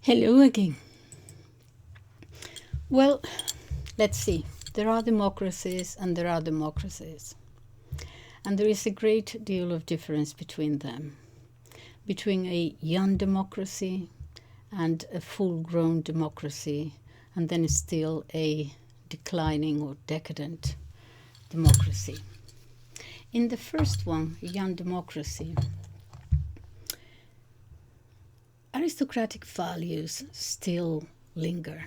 Hello again. Well, let's see. There are democracies and there are democracies. And there is a great deal of difference between them. Between a young democracy and a full-grown democracy, and then still a declining or decadent democracy. In the first one, a young democracy, aristocratic values still linger.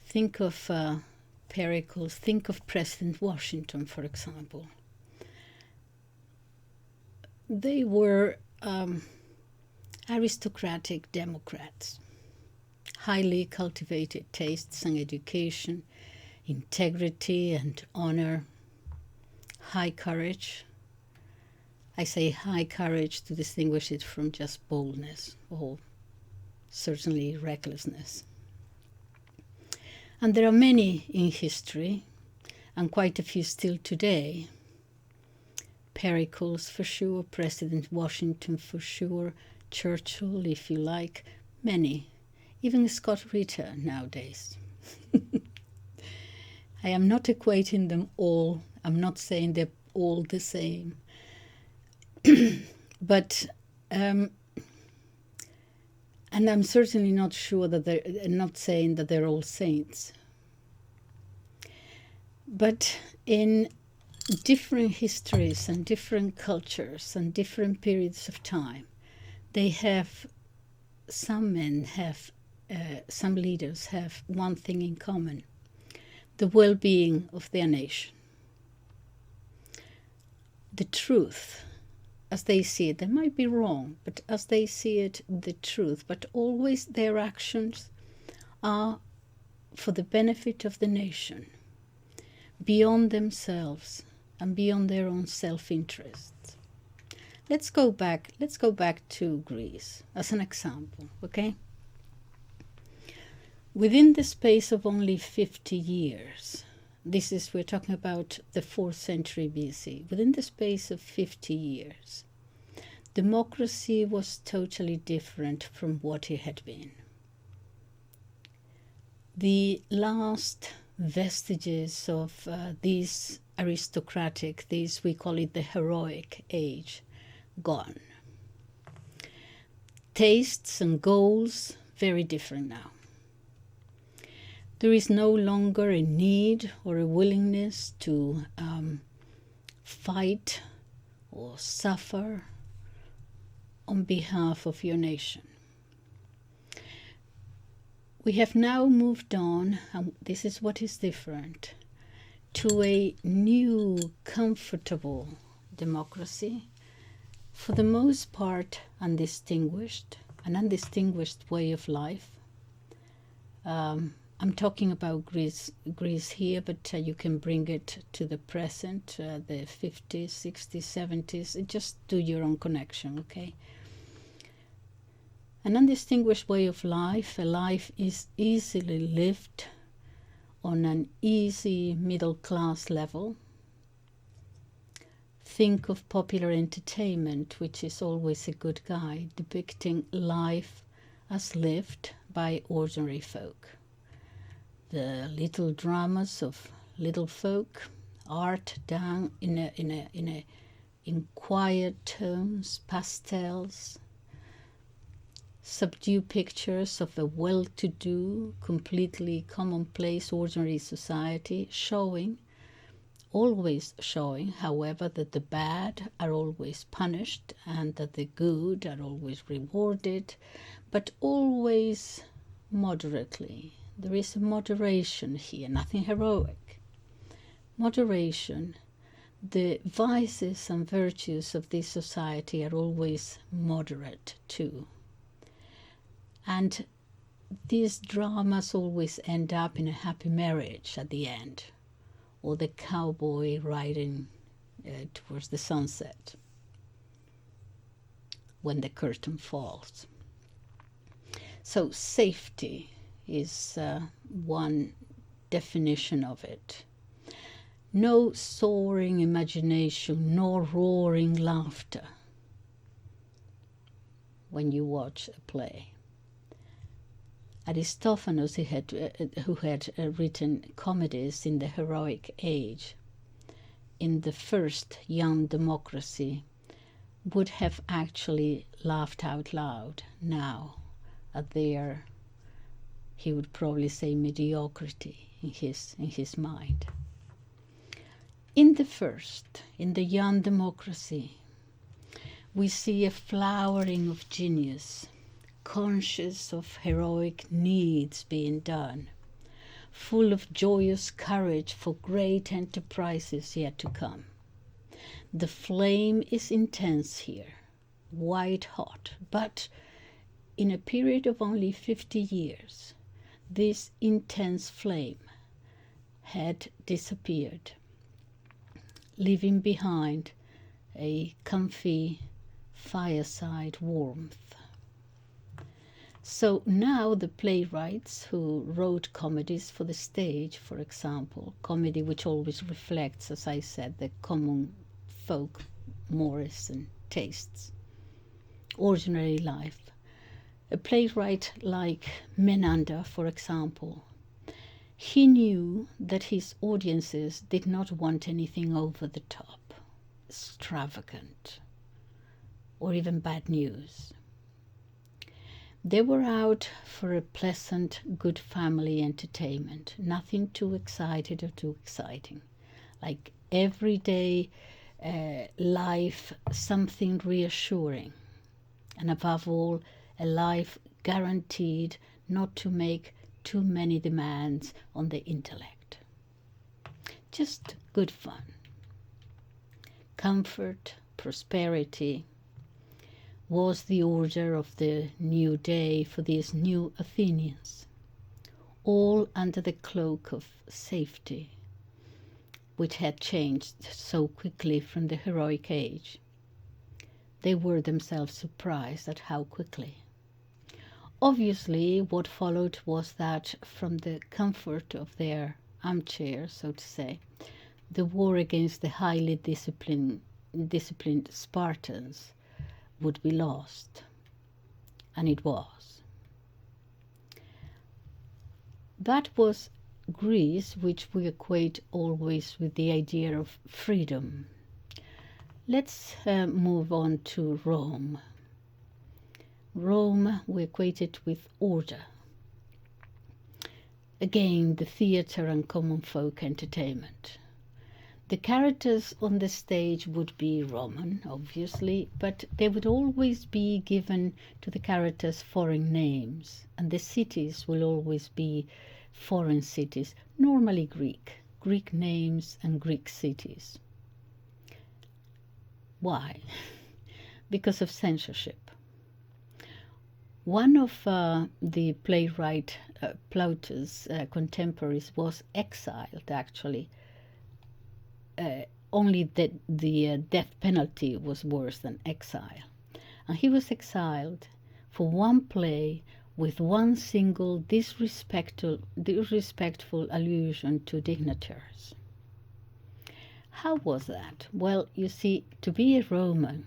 Think of Pericles, think of President Washington, for example. They were aristocratic Democrats, highly cultivated tastes and education, integrity and honor, high courage. I say high courage to distinguish it from just boldness or certainly recklessness. And there are many in history, and quite a few still today. Pericles for sure, President Washington for sure, Churchill if you like, many, even Scott Ritter nowadays. I am not equating them all, I'm not saying they're all the same, but and I'm certainly not sure that they're not saying that they're all saints. But in different histories and different cultures and different periods of time, they have, some men have, some leaders have one thing in common: the well-being of their nation. The truth, as they see it, they might be wrong, but as they see it, the truth, but always their actions are for the benefit of the nation, beyond themselves and beyond their own self-interest. Let's go back to Greece as an example, okay? Within the space of only 50 years, we're talking about the 4th century BC, within the space of 50 years, democracy was totally different from what it had been. The last vestiges of these aristocratic, we call it the heroic age, gone. Tastes and goals, very different now. There is no longer a need or a willingness to fight or suffer on behalf of your nation. We have now moved on, and this is what is different, to a new, comfortable democracy, for the most part an undistinguished way of life. I'm talking about Greece here, but you can bring it to the present, the 50s, 60s, 70s. Just do your own connection, okay? An undistinguished way of life. A life is easily lived on an easy middle-class level. Think of popular entertainment, which is always a good guide, depicting life as lived by ordinary folk. The little dramas of little folk, art done in quiet tones, pastels, subdued pictures of a well-to-do, completely commonplace, ordinary society, always showing, however, that the bad are always punished and that the good are always rewarded, but always moderately. There is a moderation here, nothing heroic. Moderation. The vices and virtues of this society are always moderate too. And these dramas always end up in a happy marriage at the end, or the cowboy riding towards the sunset when the curtain falls. So safety is one definition of it. No soaring imagination, nor roaring laughter when you watch a play. Aristophanes, who had written comedies in the heroic age, in the first Young Democracy, would have actually laughed out loud now at their, he would probably say, mediocrity in his mind. In the Young Democracy, we see a flowering of genius, conscious of heroic needs being done, full of joyous courage for great enterprises yet to come. The flame is intense here, white hot, but in a period of only 50 years, this intense flame had disappeared, leaving behind a comfy fireside warmth. So now the playwrights who wrote comedies for the stage, for example, comedy which always reflects, as I said, the common folk mores and tastes, ordinary life. A playwright like Menander, for example, he knew that his audiences did not want anything over the top, extravagant, or even bad news. They were out for a pleasant, good family entertainment, nothing too excited or too exciting, like everyday life, something reassuring, and above all, a life guaranteed not to make too many demands on the intellect. Just good fun. Comfort, prosperity was the order of the new day for these new Athenians, all under the cloak of safety, which had changed so quickly from the heroic age. They were themselves surprised at how quickly. Obviously, what followed was that from the comfort of their armchair, so to say, the war against the highly disciplined Spartans would be lost. And it was. That was Greece, which we equate always with the idea of freedom. Let's move on to Rome. Rome, we equate it with order. Again, the theatre and common folk entertainment. The characters on the stage would be Roman, obviously, but they would always be given to the characters foreign names, and the cities will always be foreign cities, normally Greek names and Greek cities. Why? Because of censorship. One of the playwright Plautus' contemporaries was exiled, actually. Only that the death penalty was worse than exile. And he was exiled for one play with one single disrespectful allusion to dignitaries. How was that? Well, you see, to be a Roman,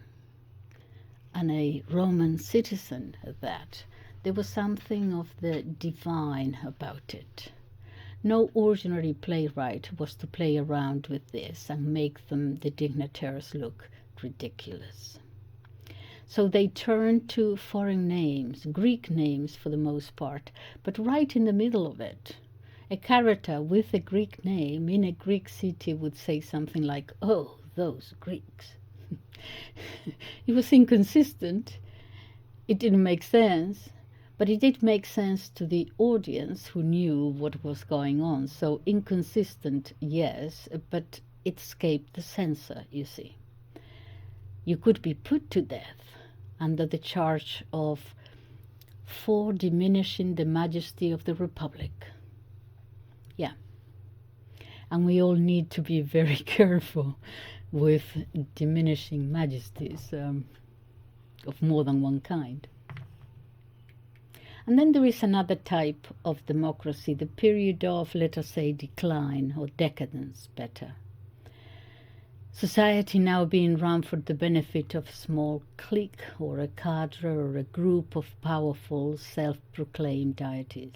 and a Roman citizen at that, there was something of the divine about it. No ordinary playwright was to play around with this and make the dignitaries look ridiculous. So they turned to foreign names, Greek names for the most part, but right in the middle of it, a character with a Greek name in a Greek city would say something like, "Oh, those Greeks." It was inconsistent. It didn't make sense, but it did make sense to the audience who knew what was going on. So inconsistent, yes, but it escaped the censor, you see. You could be put to death under the charge of for diminishing the majesty of the Republic. Yeah. And we all need to be very careful with diminishing majesties of more than one kind. And then there is another type of democracy, the period of, let us say, decline or decadence, better. Society now being run for the benefit of a small clique or a cadre or a group of powerful self-proclaimed deities.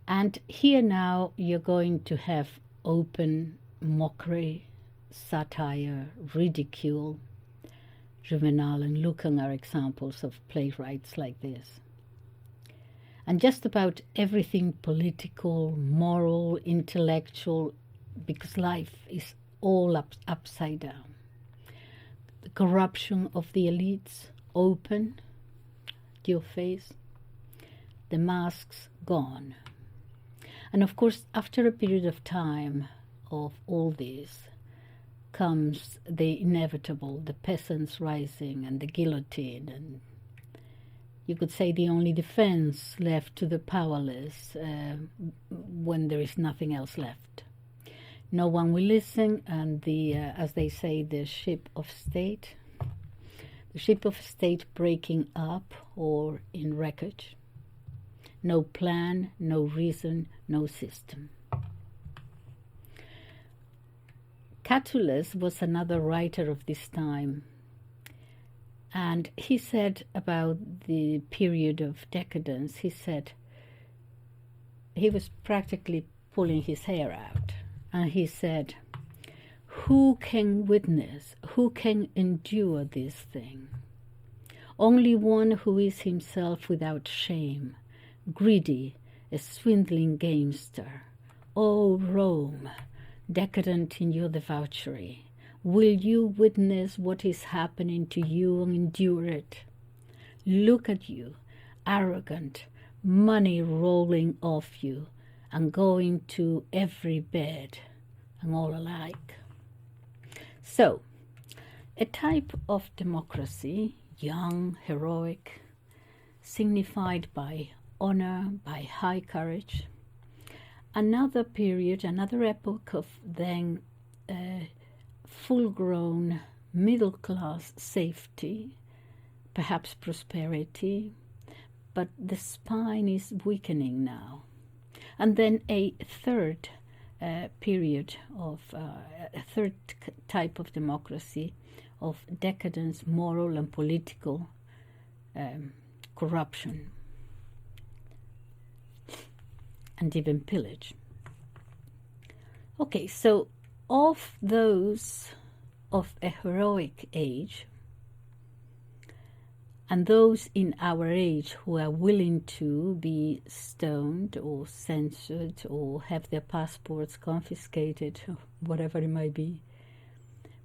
And here now you're going to have open mockery, satire, ridicule. Juvenal and Lucan are examples of playwrights like this. And just about everything political, moral, intellectual, because life is all upside down. The corruption of the elites, open to your face, the masks gone. And of course, after a period of time of all this, comes the inevitable, the peasants rising and the guillotine, and you could say the only defense left to the powerless when there is nothing else left. No one will listen, and as they say, the ship of state breaking up or in wreckage. No plan, no reason, no system. Catullus was another writer of this time, and he said about the period of decadence, he said he was practically pulling his hair out, and he said, who can witness, who can endure this thing? Only one who is himself without shame, greedy, a swindling gamester. O Rome, decadent in your debauchery, will you witness what is happening to you and endure it? Look at you, arrogant, money rolling off you and going to every bed, and all alike. So, a type of democracy, young, heroic, signified by honor, by high courage. Another period, another epoch of then full-grown middle-class safety, perhaps prosperity, but the spine is weakening now. And then a third period of a third type of democracy, of decadence, moral and political corruption, and even pillage. Okay, so of those of a heroic age, and those in our age who are willing to be stoned or censored or have their passports confiscated, whatever it might be,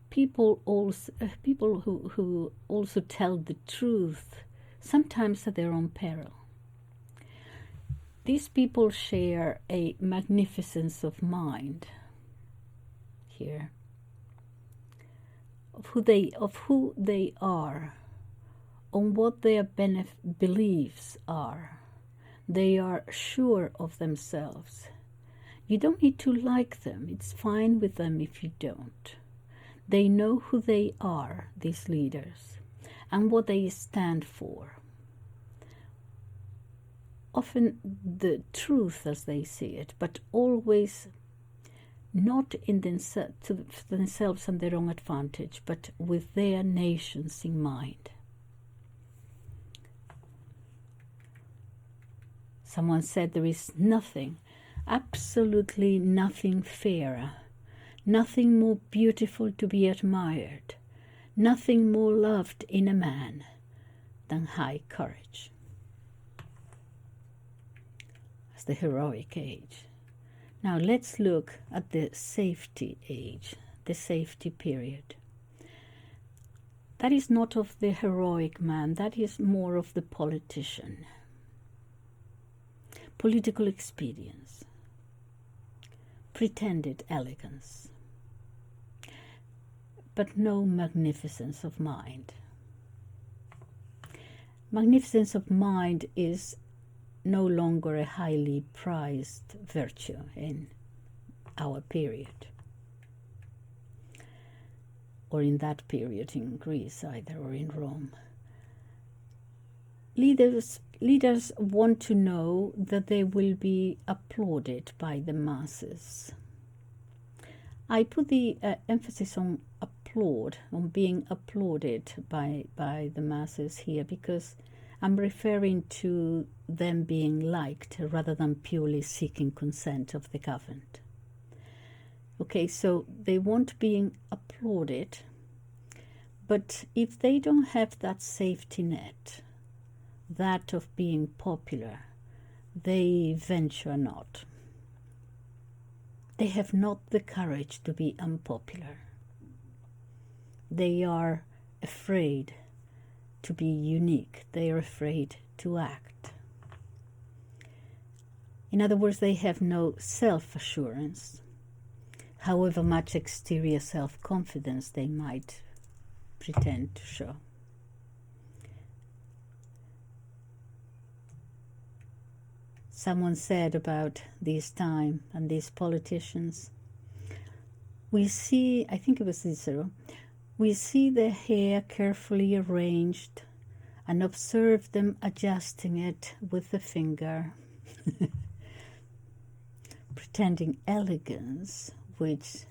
people who also tell the truth, sometimes at their own peril. These people share a magnificence of mind here, of who they are, on what their beliefs are. They are sure of themselves. You don't need to like them. It's fine with them if you don't. They know who they are, these leaders, and what they stand for. Often the truth as they see it, but always not in themselves and their own advantage, but with their nations in mind. Someone said there is nothing, absolutely nothing fairer, nothing more beautiful to be admired, nothing more loved in a man than high courage. That's the heroic age. Now let's look at the safety age, the safety period. That is not of the heroic man, that is more of the politician. Political expedience, pretended elegance, but no magnificence of mind. Magnificence of mind is no longer a highly prized virtue in our period, or in that period in Greece either, or in Rome. Leaders want to know that they will be applauded by the masses. I put the emphasis on applaud, on being applauded by the masses here, because I'm referring to them being liked rather than purely seeking consent of the governed. Okay, so they want being applauded, but if they don't have that safety net, that of being popular, they venture not. They have not the courage to be unpopular. They are afraid to be unique. They are afraid to act. In other words, they have no self-assurance, however much exterior self-confidence they might pretend to show. Someone said about this time and these politicians, we see, I think it was Cicero, we see their hair carefully arranged and observe them adjusting it with the finger, pretending elegance, which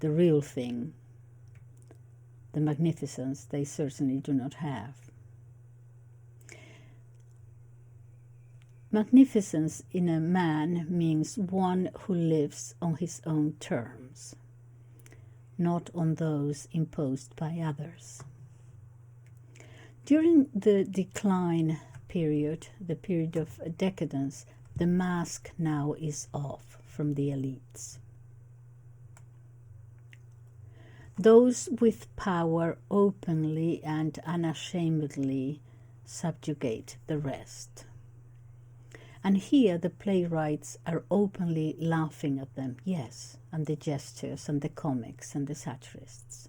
the real thing, the magnificence, they certainly do not have. Magnificence in a man means one who lives on his own terms, not on those imposed by others. During the decline period, the period of decadence, the mask now is off from the elites. Those with power openly and unashamedly subjugate the rest. And here the playwrights are openly laughing at them, yes, and the gestures and the comics and the satirists,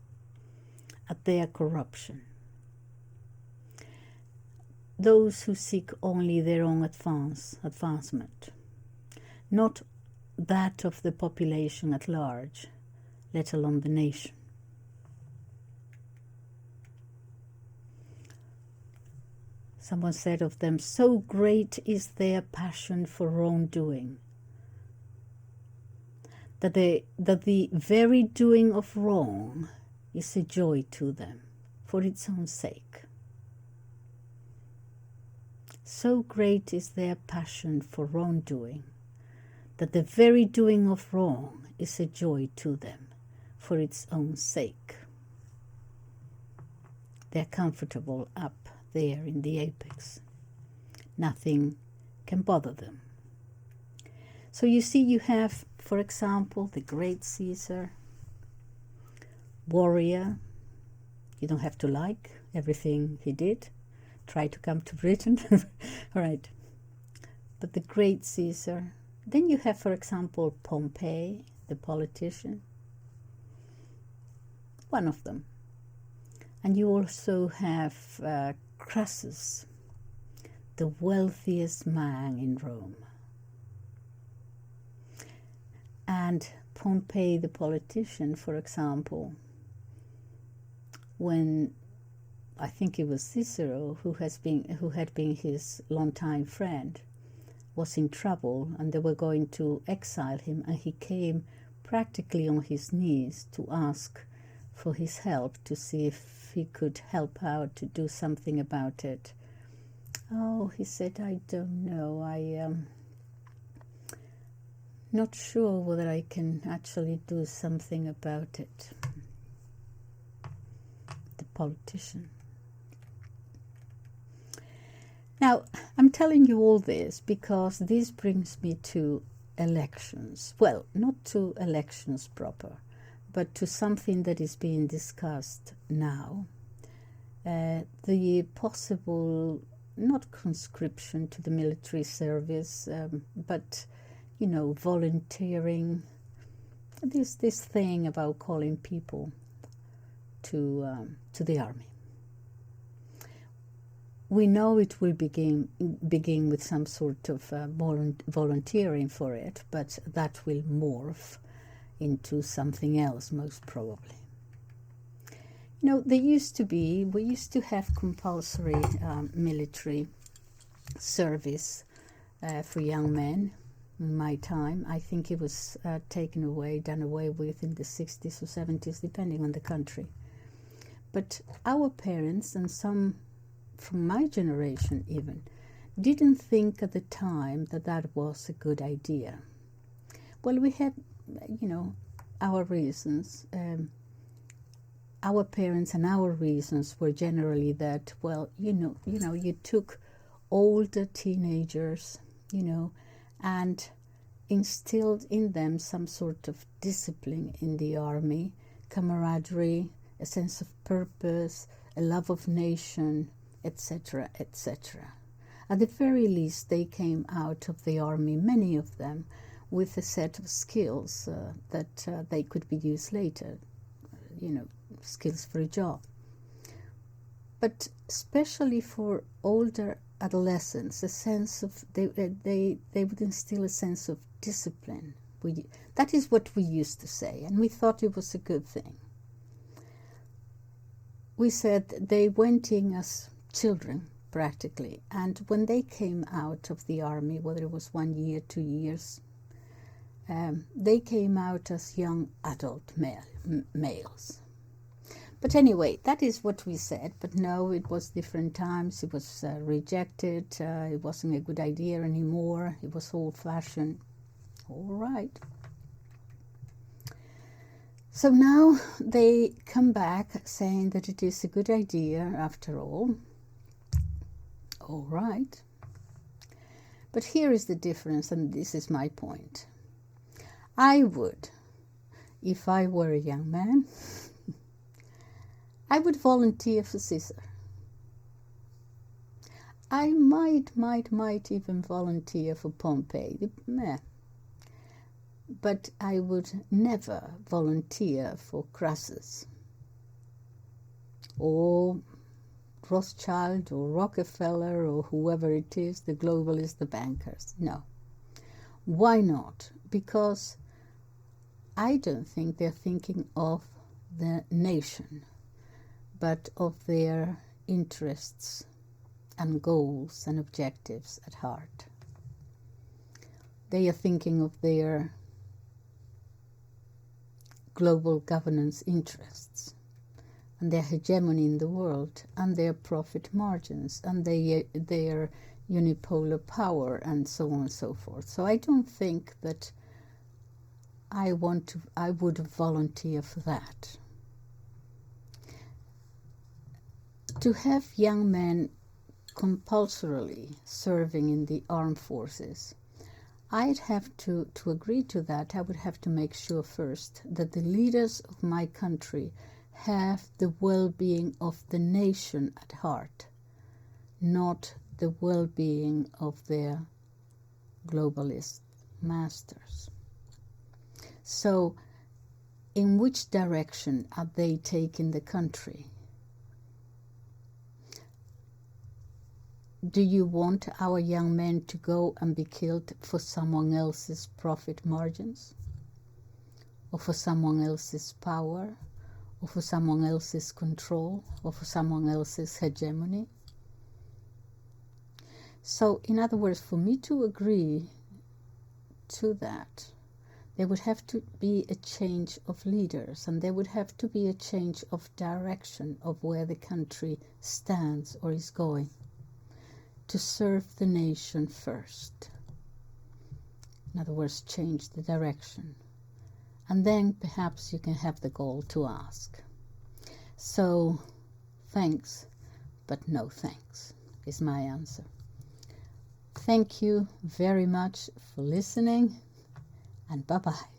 at their corruption. Those who seek only their own advancement, not that of the population at large, let alone the nation. Someone said of them, so great is their passion for wrongdoing, that the very doing of wrong is a joy to them for its own sake. So great is their passion for wrongdoing, that the very doing of wrong is a joy to them for its own sake. They're comfortable up there in the apex. Nothing can bother them. So you see, you have, for example, the great Caesar, warrior. You don't have to like everything he did. Try to come to Britain. All right. But the great Caesar. Then you have, for example, Pompei, the politician. One of them. And you also have Crassus, the wealthiest man in Rome. And Pompei, the politician, for example, when I think it was Cicero, who had been his longtime friend, was in trouble and they were going to exile him, and he came practically on his knees to ask for his help, to see if he could help out to do something about it. Oh, he said, I don't know, I am not sure whether I can actually do something about it. The politician. Now, I'm telling you all this because this brings me to elections. Well, not to elections proper, but to something that is being discussed now. The possible, not conscription to the military service, but, you know, volunteering. This thing about calling people to the army. We know it will begin with some sort of volunteering for it, but that will morph into something else, most probably. You know, we used to have compulsory military service for young men in my time. I think it was done away with in the 60s or 70s, depending on the country. But our parents, and some from my generation even, didn't think at the time that that was a good idea. Well, we had, our reasons. Our parents and our reasons were generally that, well, you took older teenagers, and instilled in them some sort of discipline in the army, camaraderie, a sense of purpose, a love of nation, etc., etc. At the very least, they came out of the army, many of them, with a set of skills that they could be used later, skills for a job. But especially for older adolescents, a sense of they would instill a sense of discipline. That is what we used to say, and we thought it was a good thing. We said they went in as children, practically, and when they came out of the army, whether it was 1 year, 2 years, they came out as young adult males. But anyway, that is what we said. But no, it was different times. It was rejected. It wasn't a good idea anymore. It was old-fashioned. All right. So now they come back saying that it is a good idea after all. All right. But here is the difference, and this is my point. I would, if I were a young man, I would volunteer for Caesar. I might even volunteer for Pompei. But I would never volunteer for Crassus or Rothschild or Rockefeller or whoever it is, the globalists, the bankers. No. Why not? Because I don't think they're thinking of the nation, but of their interests and goals and objectives at heart. They are thinking of their global governance interests and their hegemony in the world and their profit margins and their unipolar power and so on and so forth. So I don't think that I would volunteer for that. To have young men compulsorily serving in the armed forces, I'd have to agree to that. I would have to make sure first that the leaders of my country have the well-being of the nation at heart, not the well-being of their globalist masters. So, in which direction are they taking the country? Do you want our young men to go and be killed for someone else's profit margins? Or for someone else's power? Or for someone else's control? Or for someone else's hegemony? So, in other words, for me to agree to that, there would have to be a change of leaders, and there would have to be a change of direction of where the country stands or is going. To serve the nation first. In other words, change the direction. And then perhaps you can have the goal to ask. So, thanks, but no thanks, is my answer. Thank you very much for listening, and bye-bye.